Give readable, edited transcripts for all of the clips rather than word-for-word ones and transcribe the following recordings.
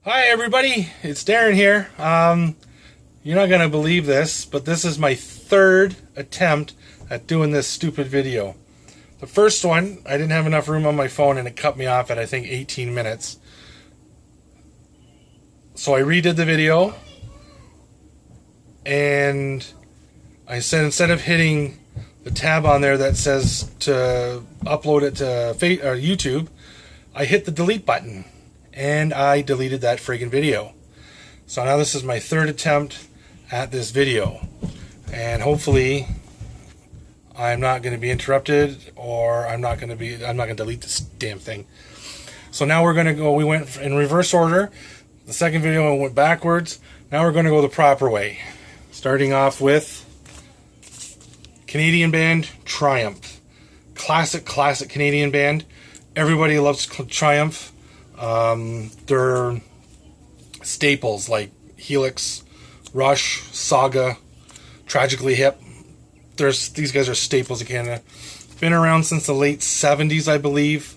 Hi everybody, it's Darren here. You're not going to believe this, but this is my third attempt at doing this stupid video. The first one, I didn't have enough room on my phone and it cut me off at I think 18 minutes. So I redid the video and I said instead of hitting the tab on there that says to upload it to YouTube, I hit the delete button. And I deleted that friggin' video. So now this is my third attempt at this video. And hopefully I'm not going to be interrupted, or I'm not going to delete this damn thing. So now we're going to go, we went in reverse order. The second video I went backwards. Now we're going to go the proper way. Starting off with Canadian band Triumph. Classic Canadian band. Everybody loves Triumph. They're staples like Helix, Rush, Saga, Tragically Hip. These guys are staples of Canada. Been around since the late 70s, I believe.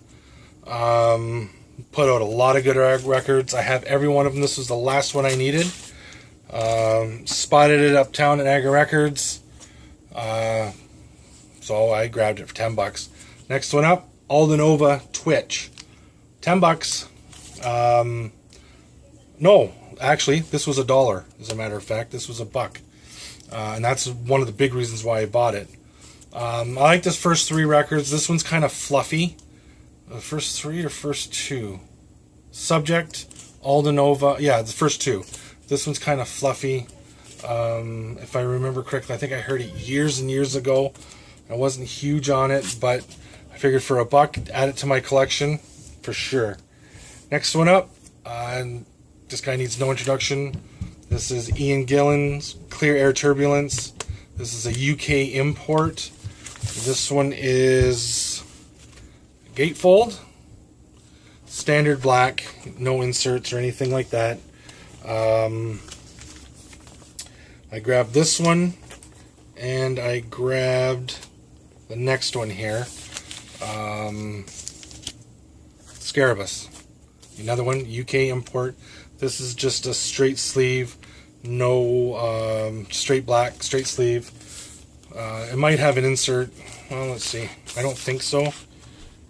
Put out a lot of good records. I have every one of them. This was the last one I needed. Spotted it uptown at Niagara Records. So I grabbed it for $10. Next one up, Aldenova Twitch. $10. No, actually, this was $1. As a matter of fact, this was $1, and that's one of the big reasons why I bought it. I like this first three records. This one's kind of fluffy. The first three or first two? Subject, Aldenova. Yeah, the first two. This one's kind of fluffy. If I remember correctly, I think I heard it years and years ago. I wasn't huge on it, but I figured for $1, add it to my collection for sure. Next one up, and this guy needs no introduction. This is Ian Gillan's Clear Air Turbulence. This is a UK import. This one is gatefold, standard black, no inserts or anything like that. I grabbed this one, and I grabbed the next one here, Scarabaeus. Another one, UK import. This is just a straight sleeve, no straight black, straight sleeve. It might have an insert. Well, let's see. I don't think so.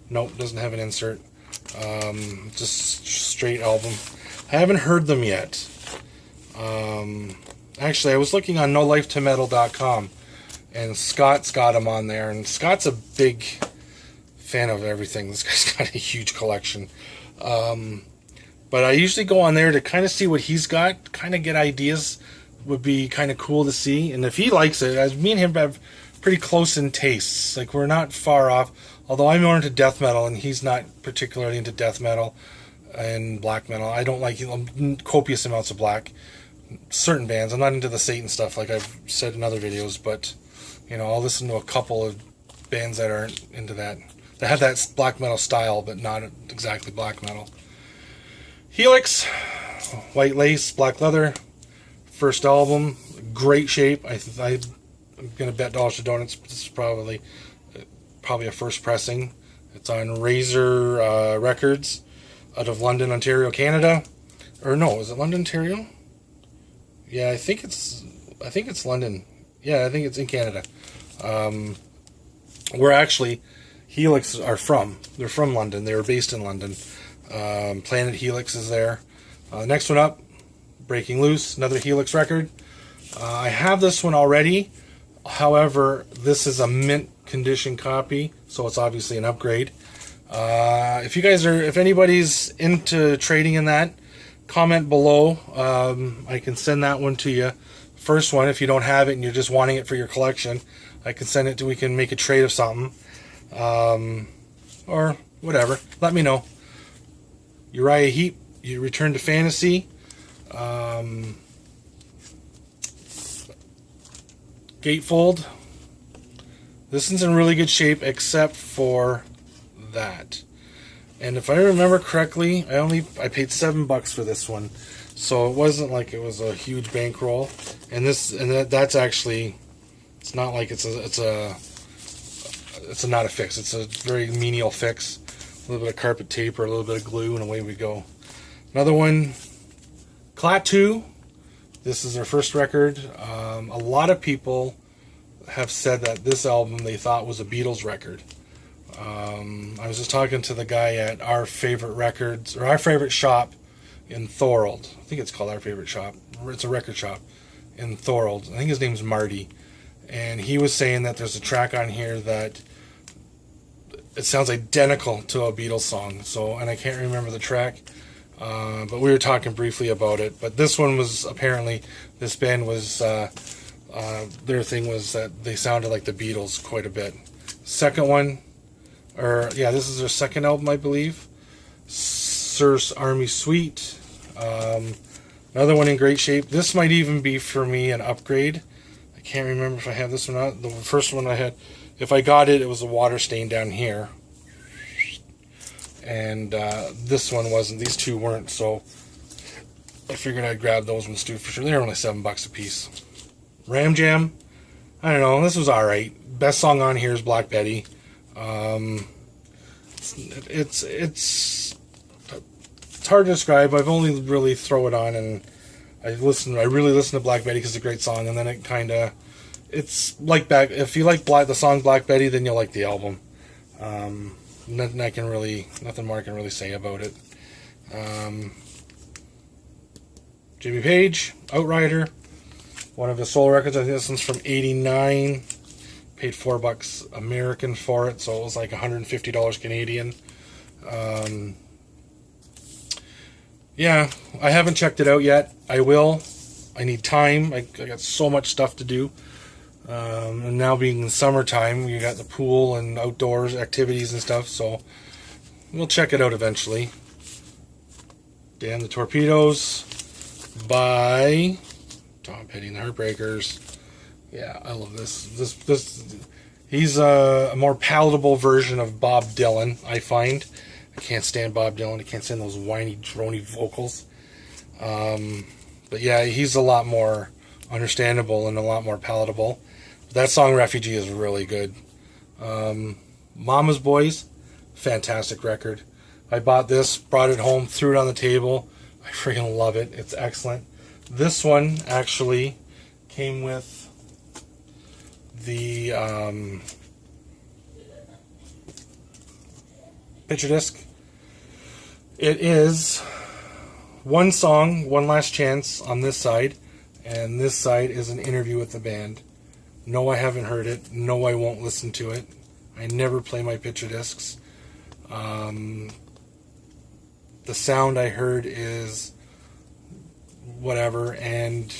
Nope, doesn't have an insert. Just straight album. I haven't heard them yet. Actually, I was looking on NoLifeToMetal.com, and Scott's got them on there, and Scott's a big fan of everything. This guy's got a huge collection. But I usually go on there to kind of see what he's got, kind of get ideas. Would be kind of cool to see. And if he likes it, as me and him have pretty close in tastes. Like, we're not far off. Although I'm more into death metal, and he's not particularly into death metal and black metal. I don't like copious amounts of black. Certain bands. I'm not into the Satan stuff, like I've said in other videos. But, you know, I'll listen to a couple of bands that aren't into that. They have that black metal style, but not exactly black metal. Helix, white lace, black leather, first album, great shape. I'm gonna bet dollars to donuts. This is probably a first pressing. It's on Razor Records, out of London, Ontario, Canada. Or no, is it London, Ontario? Yeah, I think it's London. Yeah, I think it's in Canada. Where actually Helix are from. They're from London. They were based in London. Planet Helix is there. Next one up, Breaking Loose, another Helix record. I have this one already. However, this is a mint condition copy, so it's obviously an upgrade. If anybody's into trading in that, comment below. I can send that one to you. First one, if you don't have it and you're just wanting it for your collection, I can send it to. We can make a trade of something, or whatever. Let me know. Uriah Heep, you Return to Fantasy. Gatefold. This one's in really good shape except for that. And if I remember correctly, I paid $7 for this one. So it wasn't like it was a huge bankroll. And that's actually, it's not like it's not a fix. It's a very menial fix. A little bit of carpet tape or a little bit of glue, and away we go. Another one, Klaatu, this is their first record. A lot of people have said that this album they thought was a Beatles record. I was just talking to the guy at Our Favorite Records, or Our Favorite Shop in Thorold. I think it's called Our Favorite Shop. It's a record shop in Thorold. I think his name's Marty. And he was saying that there's a track on here that it sounds identical to a Beatles song. So, and I can't remember the track, but we were talking briefly about it. But this one was apparently, this band was, their thing was that they sounded like the Beatles quite a bit. Second one, this is their second album, I believe. Sir's Army Suite. Another one in great shape. This might even be for me an upgrade. I can't remember if I have this or not. The first one I had, if I got it, it was a water stain down here. And this one wasn't. These two weren't, so I figured I'd grab those ones too for sure. They're only $7 a piece. Ram Jam, I don't know, this was alright. Best song on here is Black Betty. It's hard to describe. I've only really throw it on and I really listen to Black Betty because it's a great song, and then it kind of, it's like if you like the song Black Betty, then you'll like the album. Nothing more I can really say about it. Jimmy Page, Outrider, one of his solo records. I think this one's from '89. Paid $4 American for it, so it was like $150 Canadian. Yeah, I haven't checked it out yet. I will. I need time. I got so much stuff to do. And now being summertime, you got the pool and outdoors activities and stuff, so we'll check it out eventually. Dan the Torpedoes by Tom Petty and the Heartbreakers. Yeah, I love this. He's a more palatable version of Bob Dylan, I find. I can't stand Bob Dylan. I can't stand those whiny, droney vocals. But yeah, he's a lot more understandable and a lot more palatable. That song, Refugee, is really good. Mama's Boys, fantastic record. I bought this, brought it home, threw it on the table. I freaking love it. It's excellent. This one actually came with the picture disc. It is one song, One Last Chance on this side, and this side is an interview with the band. No, I haven't heard it. No, I won't listen to it. I never play my picture discs. The sound I heard is whatever, and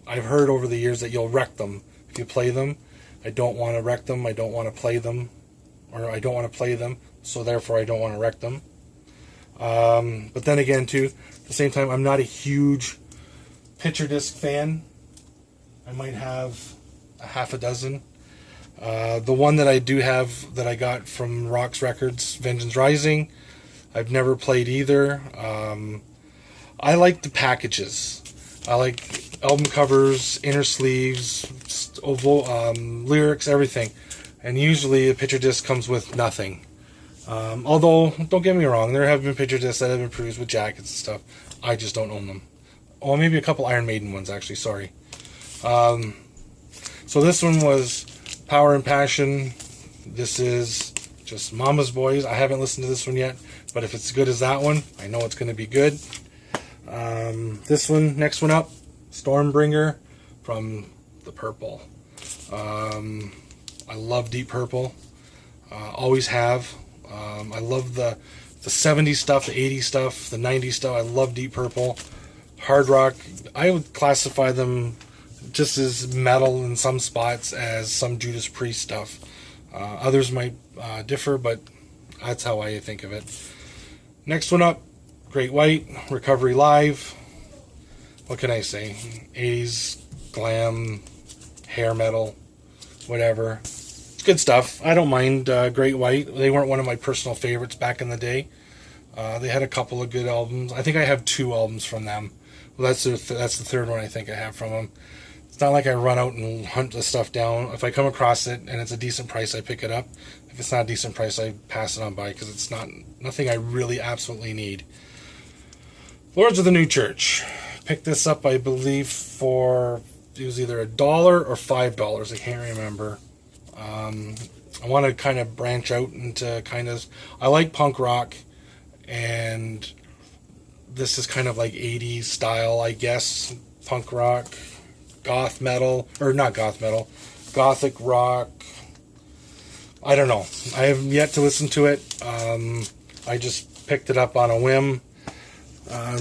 I've heard over the years that you'll wreck them if you play them. I don't want to wreck them. I don't want to play them, or I don't want to play them, so therefore I don't want to wreck them. But then again, too, at the same time, I'm not a huge picture disc fan. I might have a half a dozen. The one that I do have that I got from Rox Records, Vengeance Rising, I've never played either. I like the packages. I like album covers, inner sleeves, lyrics, everything. And usually a picture disc comes with nothing. Although, don't get me wrong, there have been picture discs that have been produced with jackets and stuff. I just don't own them. Oh, maybe a couple Iron Maiden ones, actually, sorry. So this one was Power and Passion. This is just Mama's Boys. I haven't listened to this one yet, but if it's as good as that one, I know it's going to be good. This one, next one up, Stormbringer from The Purple. I love Deep Purple. Always have. I love the 70s stuff, the 80s stuff, the 90s stuff. I love Deep Purple. Hard rock, I would classify them just as metal in some spots as some Judas Priest stuff. Others might differ, but that's how I think of it. Next one up, Great White, Recovery Live. What can I say? 80s glam, hair metal, whatever. It's good stuff. I don't mind Great White. They weren't one of my personal favorites back in the day. They had a couple of good albums. I think I have 2 albums from them. Well, that's the third one I think I have from them. It's not like I run out and hunt the stuff down. If I come across it and it's a decent price, I pick it up. If it's not a decent price, I pass it on by because it's nothing I really absolutely need. Lords of the New Church. Picked this up, I believe, for, it was either $1 or $5. I can't remember. I want to kind of branch out into kind of, I like punk rock, and this is kind of like 80s style, I guess. Punk rock, goth metal, or not goth metal, gothic rock. I don't know. I have yet to listen to it. I just picked it up on a whim.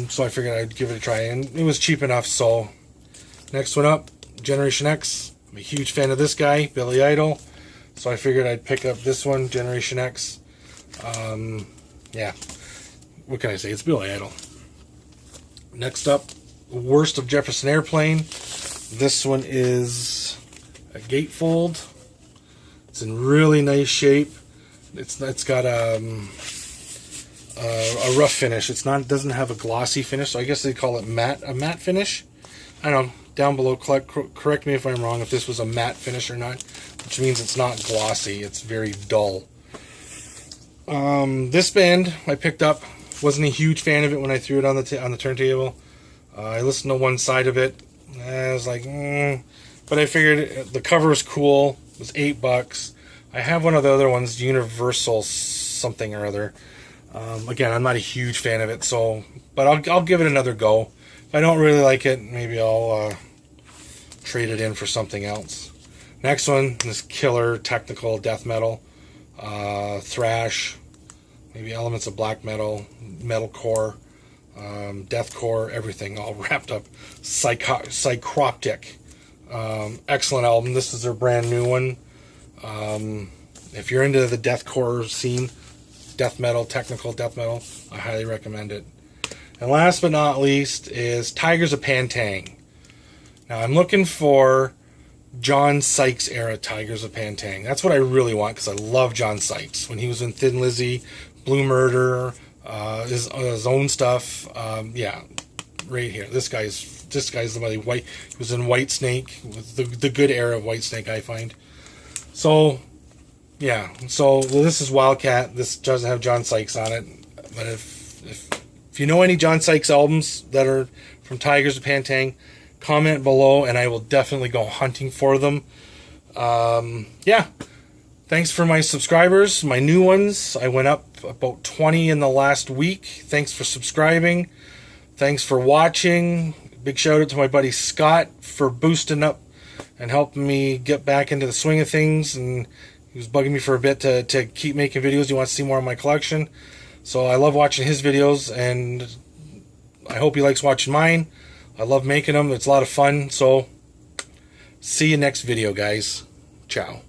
So I figured I'd give it a try, and it was cheap enough. So next one up, Generation X. I'm a huge fan of this guy, Billy Idol. So I figured I'd pick up this one, Generation X. Yeah, what can I say? It's Billy Idol. Next up, Worst of Jefferson Airplane. This one is a gatefold. It's in really nice shape. It's got a rough finish. It doesn't have a glossy finish, so I guess they call it a matte finish. I don't know. Down below, correct me if I'm wrong if this was a matte finish or not, which means it's not glossy. It's very dull. This band I picked up. Wasn't a huge fan of it when I threw it on the turntable. I listened to one side of it. I was like, but I figured the cover was cool. It was $8. I have one of the other ones, Universal something or other. Again, I'm not a huge fan of it, but I'll give it another go. If I don't really like it, maybe I'll trade it in for something else. Next one, this killer technical death metal, thrash, maybe elements of black metal, metalcore, deathcore, everything all wrapped up. Psychroptic. Excellent album. This is their brand new one. If you're into the deathcore scene, death metal, technical death metal, I highly recommend it. And last but not least is Tigers of Pantang. Now I'm looking for John Sykes era Tigers of Pantang. That's what I really want, because I love John Sykes. When he was in Thin Lizzy, Blue Murder, his own stuff. Yeah, right here. This guy's the one. He was in Whitesnake, the good era of Whitesnake, I find. So yeah. So this is Wildcat. This doesn't have John Sykes on it, but if you know any John Sykes albums that are from Tigers of Pantang, comment below, and I will definitely go hunting for them. Yeah. Thanks for my subscribers, my new ones. I went up about 20 in the last week. Thanks for subscribing. Thanks for watching. Big shout out to my buddy Scott for boosting up and helping me get back into the swing of things. And he was bugging me for a bit to keep making videos. He wants to see more of my collection. So I love watching his videos, and I hope he likes watching mine. I love making them. It's a lot of fun. So see you next video, guys. Ciao.